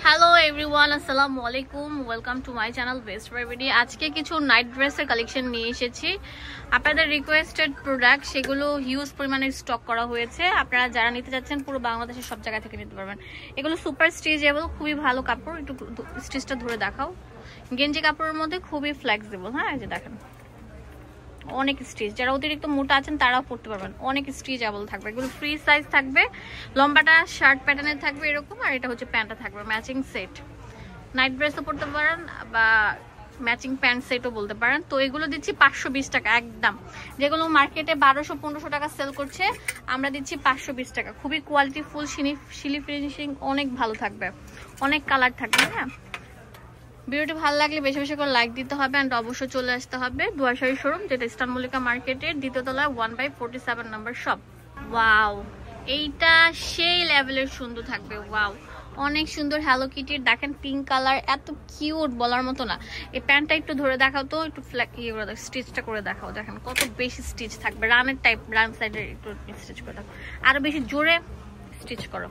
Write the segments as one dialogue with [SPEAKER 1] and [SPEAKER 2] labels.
[SPEAKER 1] Hello everyone, আসসালামু আলাইকুম। Welcome to my channel best buy. আজকে কিছু নাইট ড্রেসের কালেকশন নিয়ে এসেছি। আপনাদের রিকোয়েস্টেড প্রোডাক্ট, সেগুলো হিউজ পরিমাণে স্টক করা হয়েছে। আপনারা যারা নিতে যাচ্ছেন পুরো বাংলাদেশের সব জায়গা থেকে নিতে পারবেন। এগুলো সুপার স্টিচেবল, খুবই ভালো কাপড়। একটু স্টিচটা ধরে দেখাও। গেঞ্জি কাপড়ের মধ্যে খুবই ফ্লেক্সিবল। হ্যাঁ, এই যে দেখেন অনেক স্টিচ, যারা অতিরিক্ত মোটা আছেন তারাও পড়তে পারবেন। অনেক স্টিচেবল থাকবে, এগুলো ফ্রি সাইজ থাকবে। লম্বাটা শার্ট প্যাটার্নের থাকবে এরকম, আর এটা হচ্ছে প্যান্টটা থাকবে ম্যাচিং সেট। নাইট ড্রেসও পরতে পারেন বা ম্যাচিং প্যান্ট সেটও বলতে পারেন। তো এগুলো দিচ্ছি 520 টাকা একদম। যেগুলো মার্কেটে 1200-1500 টাকা সেল করছে, আমরা দিচ্ছি 520 টাকা। খুবই কোয়ালিটি ফুল, শিলি ফিনিশিং অনেক ভালো থাকবে, অনেক কালার থাকবে। হ্যাঁ, ভিডিওটি ভালো লাগলে বেশি বেশি করে লাইক দিতে হবে অ্যান্ড অবশ্যই চলে আসতে হবে দুয়ারশাহী শোরুম, যেটা ইস্টার্ন মল্লিকা মার্কেটের দ্বিতীয় তলায় 1/47 নাম্বার শপ। ওয়াও, এইটা সেই লেভেলের সুন্দর থাকবে। ওয়াও, অনেক সুন্দর হ্যালো কিটির। দেখেন পিঙ্ক কালার, এত কিউট বলার মতো না। এই প্যান্টটা একটু ধরে দেখাও তো, একটু ফ্ল্যাক ইয়ে করে দাও, স্টিচটা করে দেখাও। দেখেন কত বেশি স্টিচ থাকবে, রানের টাইপ, রান সাইডে একটু স্টিচ করে দাও, আরো বেশি জোরে স্টিচ করো।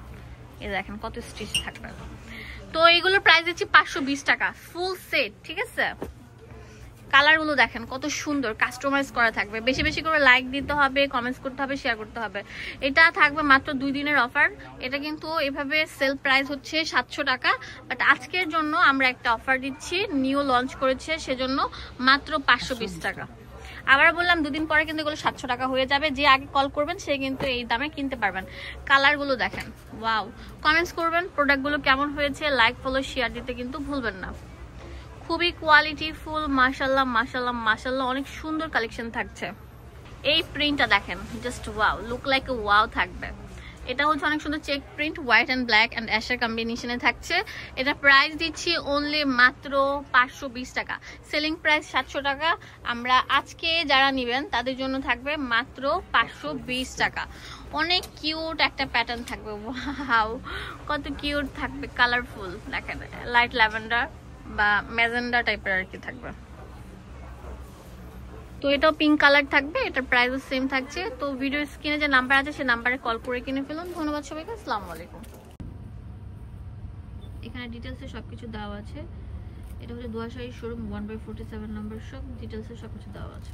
[SPEAKER 1] এই দেখেন কত স্টিচ থাকবে। তো এইগুলোর প্রাইস দিচ্ছি 520 টাকা ফুল সেট, ঠিক আছে? কালারগুলো দেখেন কত সুন্দর, কাস্টমাইজ করা থাকবে। বেশি বেশি করে লাইক দিতে হবে, কমেন্টস করতে হবে, শেয়ার করতে হবে। এটা থাকবে মাত্র 2 দিনের অফার। এটা কিন্তু এভাবে সেল প্রাইস হচ্ছে 700 টাকা, বাট আজকের জন্য আমরা একটা অফার দিচ্ছি, নিউ লঞ্চ করেছে সেজন্য মাত্র 520 টাকা। আবার বললাম 2 দিন পরে কিন্তু এগুলো 700 টাকা হয়ে যাবে। যে আগে কল করবেন সে কিন্তু এই দামে কিনতে পারবেন। কালারগুলো দেখেন, ওয়াও। কমেন্টস করবেন প্রোডাক্টগুলো কেমন হয়েছে, লাইক ফলো শেয়ার দিতে কিন্তু ভুলবেন না। খুবই কোয়ালিটি ফুল, মাশাল্লাহ মাশাল্লাহ মাশাল্লাহ, অনেক সুন্দর কালেকশন থাকছে। এই প্রিন্টটা দেখেন, just wow, look like a wow থাকবে। এটা হচ্ছে অনেক সুন্দর check print, white and black and অ্যাশের কম্বিনেশনে থাকছে। এটা প্রাইস দিচ্ছি অনলি মাত্র 520 টাকা। সেলিং প্রাইস 700 টাকা। আমরা আজকে যারা নেবেন তাদের জন্য থাকবে মাত্র 520 টাকা। অনেক কিউট একটা প্যাটার্ন থাকবে। ওয়াও, কত কিউট থাকবে, কালারফুল। দেখেন লাইট ল্যাভেন্ডার বা ম্যাজেন্ডা টাইপের আর কি থাকবে। তো এটাও পিঙ্ক কালার থাকবে, এটার প্রাইসও সেম থাকছে। তো ভিডিও স্ক্রিনে যে নাম্বার আছে সেই নাম্বারে কল করে কিনে ফেলুন। ধন্যবাদ সবাইকে, আসসালামু আলাইকুম। এখানে ডিটেলসে সবকিছু দেওয়া আছে। এটা হচ্ছে দুয়ারশাহী শোরুম 1/47 নাম্বার শপ, ডিটেলসে সবকিছু দেওয়া আছে।